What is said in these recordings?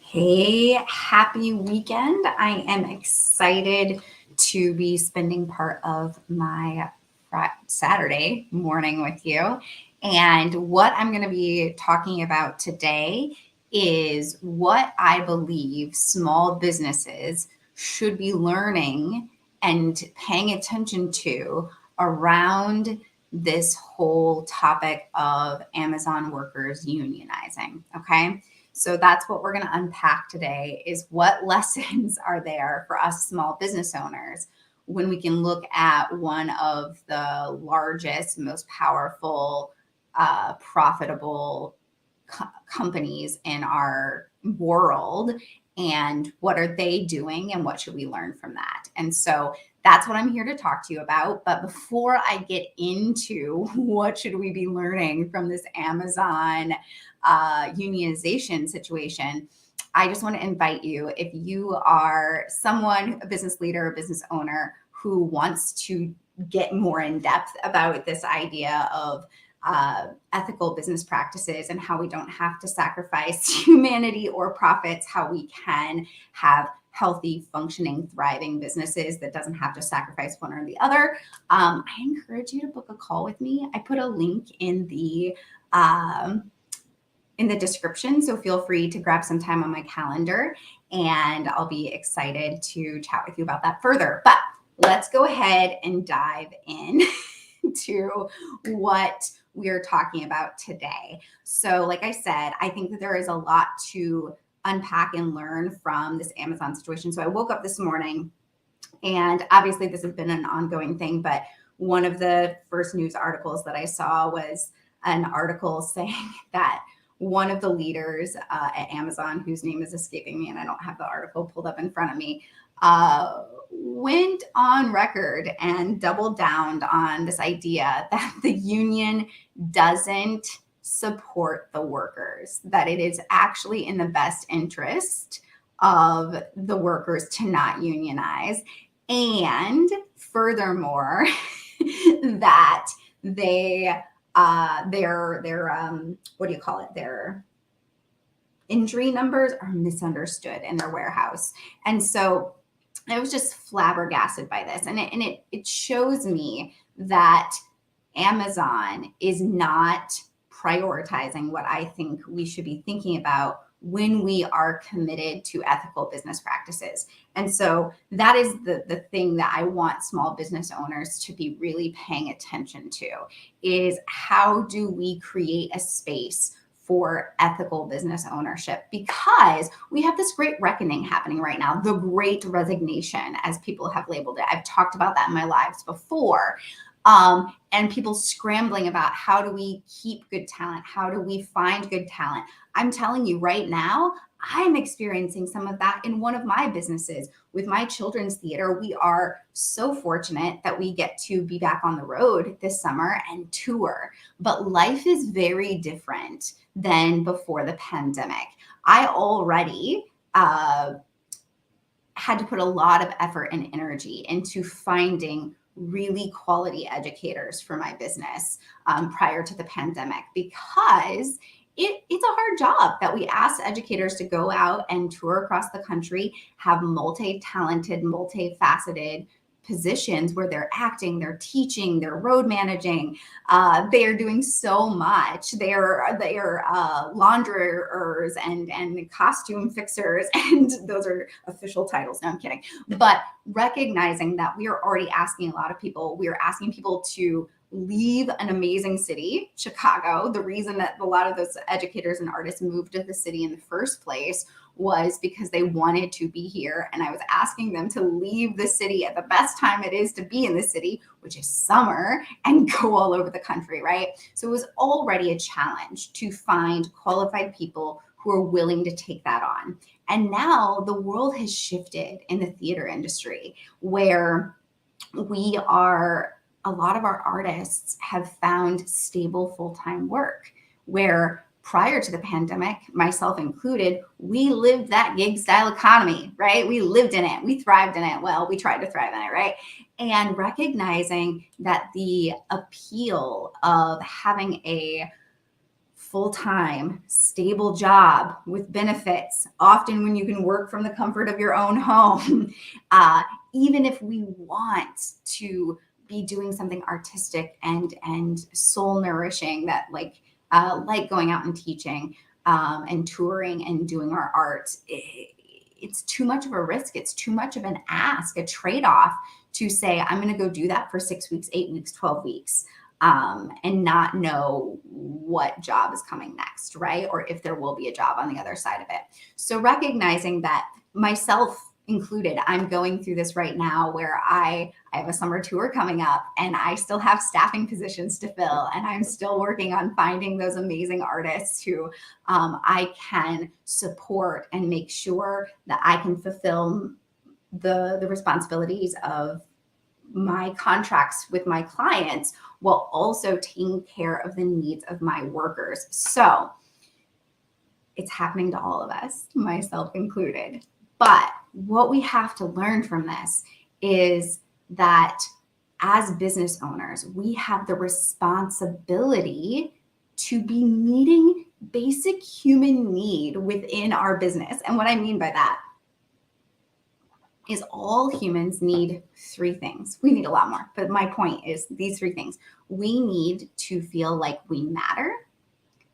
Hey, happy weekend. I am excited to be spending part of my Saturday morning with you. And what I'm going to be talking about today is what I believe small businesses should be learning and paying attention to around this whole topic of Amazon workers unionizing. Okay. So that's what we're going to unpack today is what lessons are there for us small business owners when we can look at one of the largest, most powerful, profitable companies in our world, and what are they doing and what should we learn from that. And so that's what I'm here to talk to you about. But before I get into what should we be learning from this Amazon unionization situation, I just want to invite you, if you are someone, a business leader, a business owner who wants to get more in depth about this idea of ethical business practices and how we don't have to sacrifice humanity or profits, how we can have healthy, functioning, thriving businesses that doesn't have to sacrifice one or the other, I encourage you to book a call with me. I put a link in the description, so feel free to grab some time on my calendar, and I'll be excited to chat with you about that further. But let's go ahead and dive in to what we're talking about today. So, like I said, I think that there is a lot to unpack and learn from this Amazon situation. So I woke up this morning, and obviously this has been an ongoing thing, but one of the first news articles that I saw was an article saying that one of the leaders at Amazon, whose name is escaping me, and I don't have the article pulled up in front of me, went on record and doubled down on this idea that the union doesn't support the workers, that it is actually in the best interest of the workers to not unionize. And furthermore, that their what do you call it? Their injury numbers are misunderstood in their warehouse. And so I was just flabbergasted by this. And it shows me that Amazon is not prioritizing what I think we should be thinking about when we are committed to ethical business practices. And so that is the thing that I want small business owners to be really paying attention to, is how do we create a space for ethical business ownership, because we have this great reckoning happening right now, the great resignation, as people have labeled it. I've talked about that in my lives before. And people scrambling about how do we keep good talent? How do we find good talent? I'm telling you right now, I'm experiencing some of that in one of my businesses with my children's theater. We are so fortunate that we get to be back on the road this summer and tour, but life is very different than before the pandemic. I already had to put a lot of effort and energy into finding really quality educators for my business prior to the pandemic, because it's a hard job that we ask educators to go out and tour across the country, have multi-talented, multifaceted positions where they're acting, they're teaching, they're road managing, they are doing so much. They are launderers and costume fixers, and those are official titles. No, I'm kidding. But recognizing that we are already asking a lot of people, we are asking people to leave an amazing city, Chicago. The reason that a lot of those educators and artists moved to the city in the first place was because they wanted to be here. And I was asking them to leave the city at the best time it is to be in the city, which is summer, and go all over the country, right? So it was already a challenge to find qualified people who are willing to take that on. And now the world has shifted in the theater industry, where a lot of our artists have found stable full-time work, where prior to the pandemic, myself included, we lived that gig style economy, right? We lived in it. We thrived in it. Well, we tried to thrive in it, right? And recognizing that the appeal of having a full-time, stable job with benefits, often when you can work from the comfort of your own home. Even if we want to be doing something artistic and soul nourishing, that like going out and teaching and touring and doing our art, it's too much of a risk. It's too much of an ask, a trade-off to say, I'm going to go do that for 6 weeks, 8 weeks, 12 weeks. And not know what job is coming next, right? Or if there will be a job on the other side of it. So recognizing that, myself included, I'm going through this right now where I have a summer tour coming up and I still have staffing positions to fill, and I'm still working on finding those amazing artists who I can support and make sure that I can fulfill the responsibilities of my contracts with my clients while also taking care of the needs of my workers. So it's happening to all of us, myself included. But what we have to learn from this is that as business owners, we have the responsibility to be meeting basic human need within our business. And what I mean by that is all humans need 3 things. We need a lot more, but my point is these 3 things. We need to feel like we matter,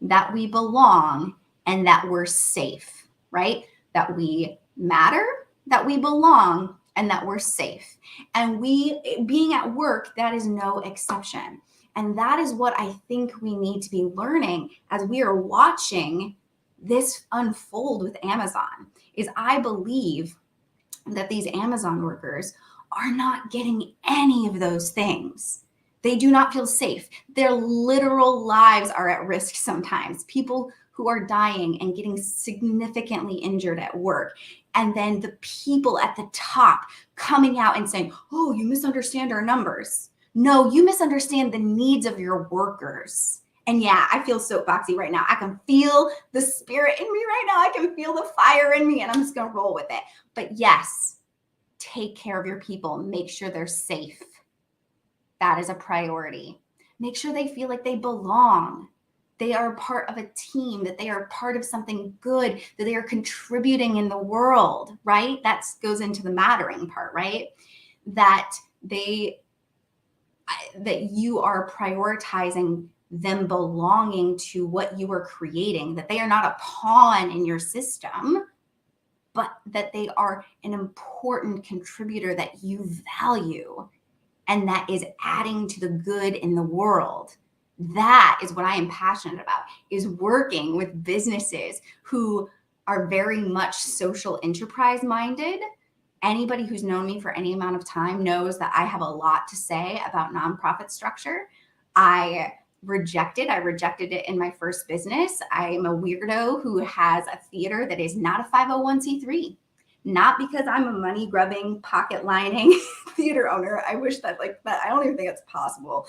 that we belong, and that we're safe, right? That we matter, that we belong, and that we're safe. And being at work, that is no exception. And that is what I think we need to be learning as we are watching this unfold with Amazon, is I believe that these Amazon workers are not getting any of those things. They do not feel safe. Their literal lives are at risk sometimes. People who are dying and getting significantly injured at work. And then the people at the top coming out and saying, oh, you misunderstand our numbers. No, you misunderstand the needs of your workers. And yeah, I feel soapboxy right now. I can feel the spirit in me right now. I can feel the fire in me, and I'm just going to roll with it. But yes, take care of your people. Make sure they're safe. That is a priority. Make sure they feel like they belong. They are part of a team, that they are part of something good, that they are contributing in the world, right? That goes into the mattering part, right? That you are prioritizing them belonging to what you are creating, that they are not a pawn in your system, but that they are an important contributor that you value and that is adding to the good in the world. That is what I am passionate about, is working with businesses who are very much social enterprise minded. Anybody who's known me for any amount of time knows that I have a lot to say about nonprofit structure. I rejected it in my first business. I'm a weirdo who has a theater that is not a 501c3. Not because I'm a money grubbing, pocket lining theater owner. I wish that I don't even think it's possible.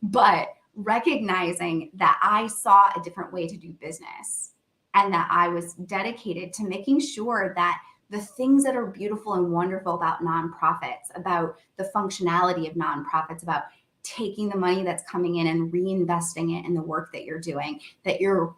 But recognizing that I saw a different way to do business, and that I was dedicated to making sure that the things that are beautiful and wonderful about nonprofits, about the functionality of nonprofits, about taking the money that's coming in and reinvesting it in the work that you're doing, that you're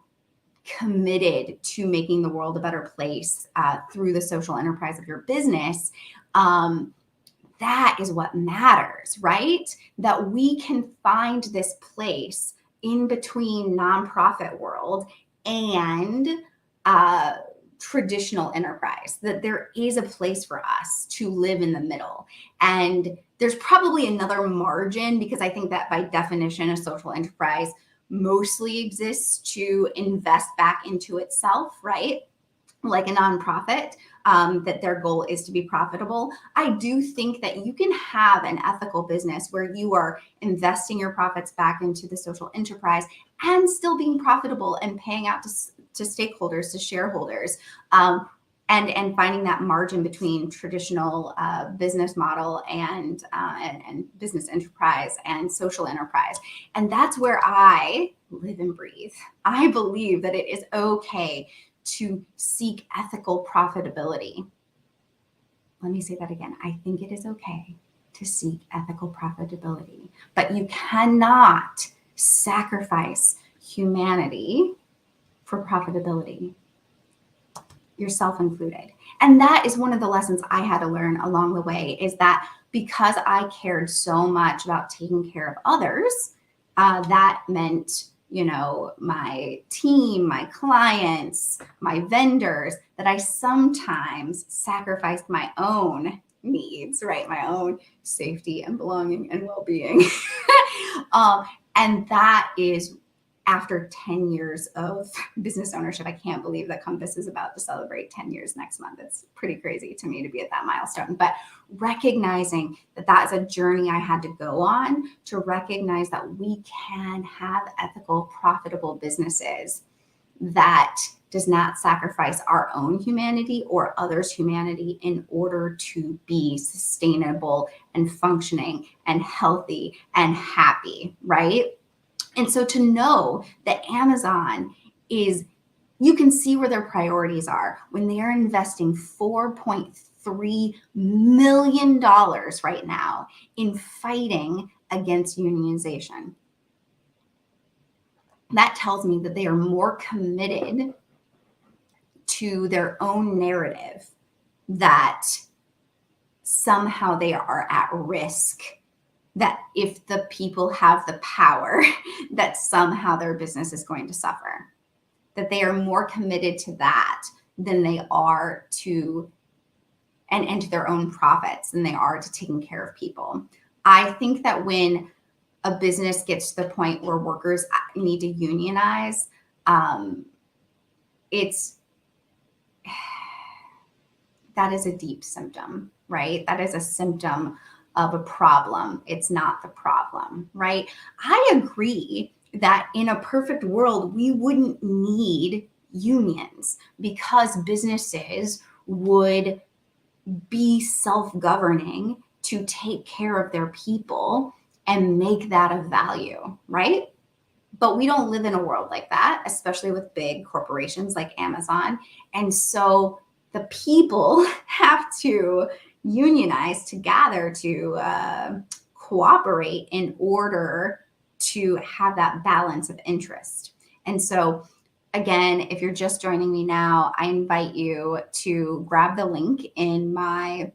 committed to making the world a better place through the social enterprise of your business. That is what matters, right? That we can find this place in between nonprofit world and traditional enterprise, that there is a place for us to live in the middle. And there's probably another margin, because I think that by definition, a social enterprise mostly exists to invest back into itself, right? Like a nonprofit, that their goal is to be profitable. I do think that you can have an ethical business where you are investing your profits back into the social enterprise and still being profitable and paying out to stakeholders, to shareholders, and finding that margin between traditional business model and business enterprise and social enterprise. And that's where I live and breathe. I believe that it is okay to seek ethical profitability. Let me say that again. I think it is okay to seek ethical profitability, but you cannot sacrifice humanity for profitability, yourself included. And that is one of the lessons I had to learn along the way, is that because I cared so much about taking care of others, that meant, my team, my clients, my vendors, that I sometimes sacrificed my own needs, right? My own safety and belonging and well-being. And that is, after 10 years of business ownership, I can't believe that Compass is about to celebrate 10 years next month. It's pretty crazy to me to be at that milestone. But recognizing that that is a journey I had to go on, to recognize that we can have ethical, profitable businesses that does not sacrifice our own humanity or others' humanity in order to be sustainable and functioning and healthy and happy, right? And so to know that Amazon is, you can see where their priorities are when they are investing $4.3 million right now in fighting against unionization. That tells me that they are more committed to their own narrative, that somehow they are at risk, that if the people have the power, that somehow their business is going to suffer, that they are more committed to that than they are to, and to their own profits than they are to taking care of people. I think that when a business gets to the point where workers need to unionize, that is a deep symptom, right? That is a symptom of a problem. It's not the problem, right? I agree that in a perfect world, we wouldn't need unions because businesses would be self-governing to take care of their people and make that of value, right? But we don't live in a world like that, especially with big corporations like Amazon. And so the people have to unionize, to gather, to cooperate in order to have that balance of interest. And so, again, if you're just joining me now, I invite you to grab the link in my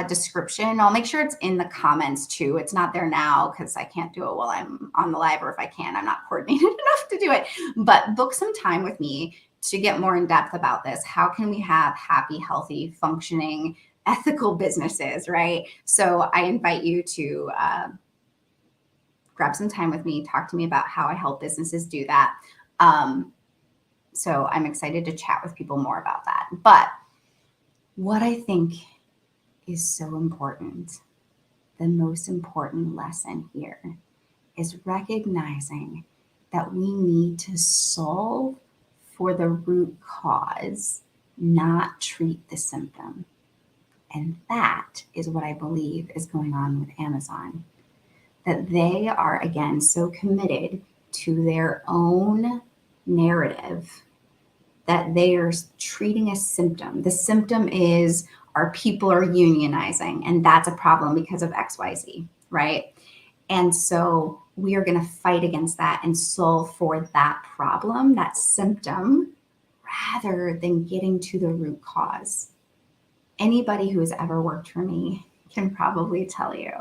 description. I'll make sure it's in the comments too. It's not there now because I can't do it while I'm on the live, or if I can, I'm not coordinated enough to do it. But book some time with me to get more in depth about this. How can we have happy, healthy, functioning, ethical businesses, right? So I invite you to grab some time with me, talk to me about how I help businesses do that. So I'm excited to chat with people more about that. But what I think is so important, the most important lesson here, is recognizing that we need to solve for the root cause, not treat the symptom. And that is what I believe is going on with Amazon, that they are, again, so committed to their own narrative that they are treating a symptom. The symptom is our people are unionizing, and that's a problem because of XYZ, right? And so we are going to fight against that and solve for that problem, that symptom, rather than getting to the root cause. Anybody who has ever worked for me can probably tell you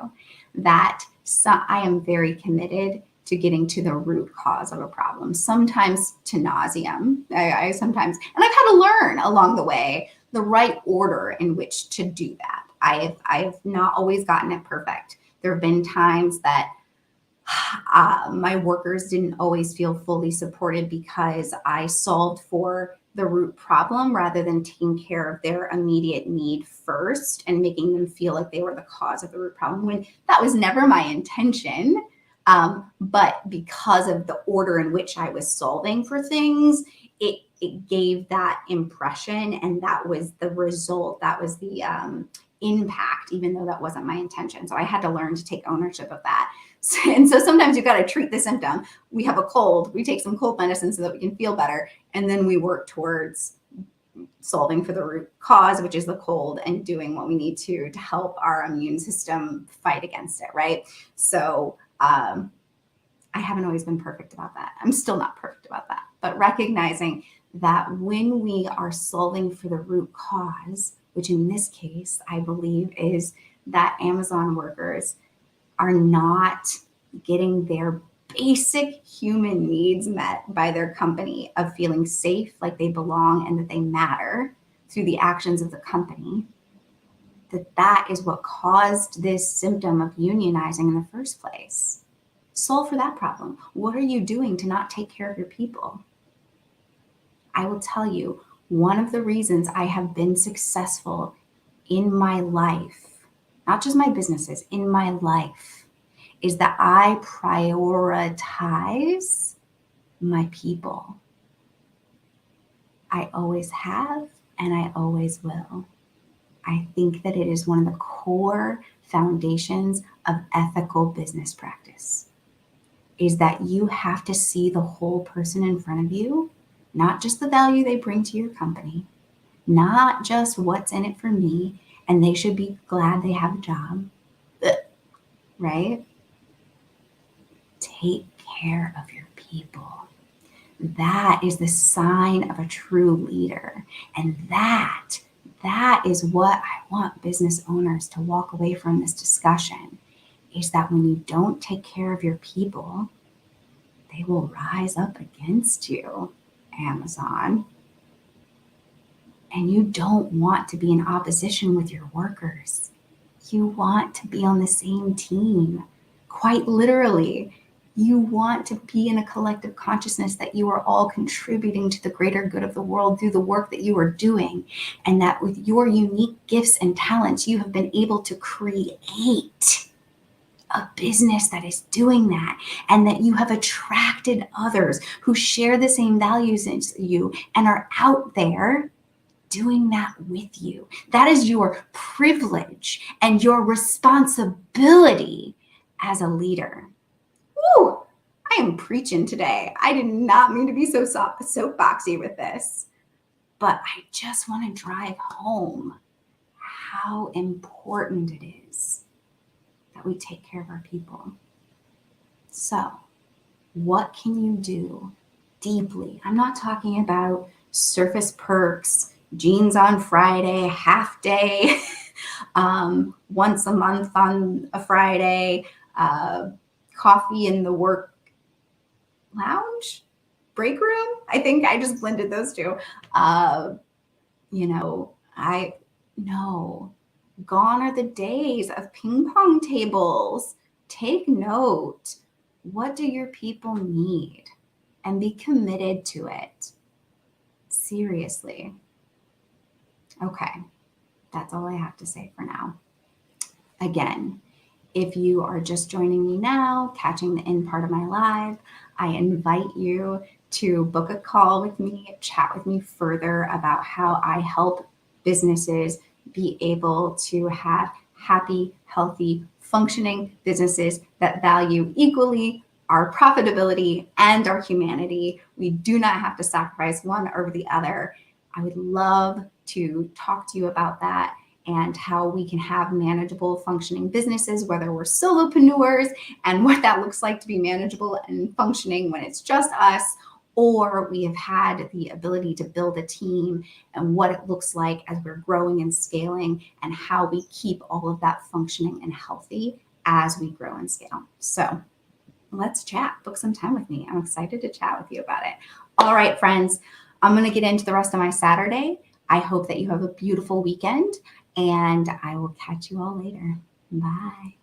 that I am very committed to getting to the root cause of a problem, sometimes to nauseam. I sometimes, and I've had to learn along the way the right order in which to do that. I've not always gotten it perfect. There have been times that my workers didn't always feel fully supported because I solved for the root problem rather than taking care of their immediate need first and making them feel like they were the cause of the root problem, when that was never my intention. But because of the order in which I was solving for things, it gave that impression, and that was the result. That was the impact, even though that wasn't my intention. So I had to learn to take ownership of that. And so sometimes you've got to treat the symptom. We have a cold, we take some cold medicine so that we can feel better. And then we work towards solving for the root cause, which is the cold, and doing what we need to help our immune system fight against it, right? So I I haven't always been perfect about that. I'm still not perfect about that, but recognizing that when we are solving for the root cause, which in this case, I believe is that Amazon workers are not getting their basic human needs met by their company of feeling safe, like they belong and that they matter through the actions of the company, that is what caused this symptom of unionizing in the first place. Solve for that problem. What are you doing to not take care of your people? I will tell you, one of the reasons I have been successful in my life, not just my businesses, in my life, is that I prioritize my people. I always have, and I always will. I think that it is one of the core foundations of ethical business practice, is that you have to see the whole person in front of you, not just the value they bring to your company, not just what's in it for me, and they should be glad they have a job, right? Take care of your people. That is the sign of a true leader. And that is what I want business owners to walk away from this discussion, is that when you don't take care of your people, they will rise up against you, Amazon. And you don't want to be in opposition with your workers. You want to be on the same team. Quite literally, you want to be in a collective consciousness that you are all contributing to the greater good of the world through the work that you are doing. And that with your unique gifts and talents, you have been able to create a business that is doing that, and that you have attracted others who share the same values as you and are out there doing that with you. That is your privilege and your responsibility as a leader. Woo! I am preaching today. I did not mean to be so soapboxy with this, but I just want to drive home how important it is that we take care of our people. So, what can you do deeply? I'm not talking about surface perks, jeans on Friday, half day, once a month on a Friday, coffee in the work lounge, break room. I think I just blended those two. Gone are the days of ping pong tables. Take note. What do your people need? And be committed to it. Seriously. Okay, that's all I have to say for now. Again, if you are just joining me now, catching the end part of my live, I invite you to book a call with me, chat with me further about how I help businesses be able to have happy, healthy, functioning businesses that value equally our profitability and our humanity. We do not have to sacrifice one over the other. I would love to talk to you about that and how we can have manageable functioning businesses, whether we're solopreneurs, and what that looks like to be manageable and functioning when it's just us, or we have had the ability to build a team and what it looks like as we're growing and scaling, and how we keep all of that functioning and healthy as we grow and scale. So let's chat. Book some time with me. I'm excited to chat with you about it. All right, friends, I'm going to get into the rest of my Saturday. I hope that you have a beautiful weekend, and I will catch you all later. Bye.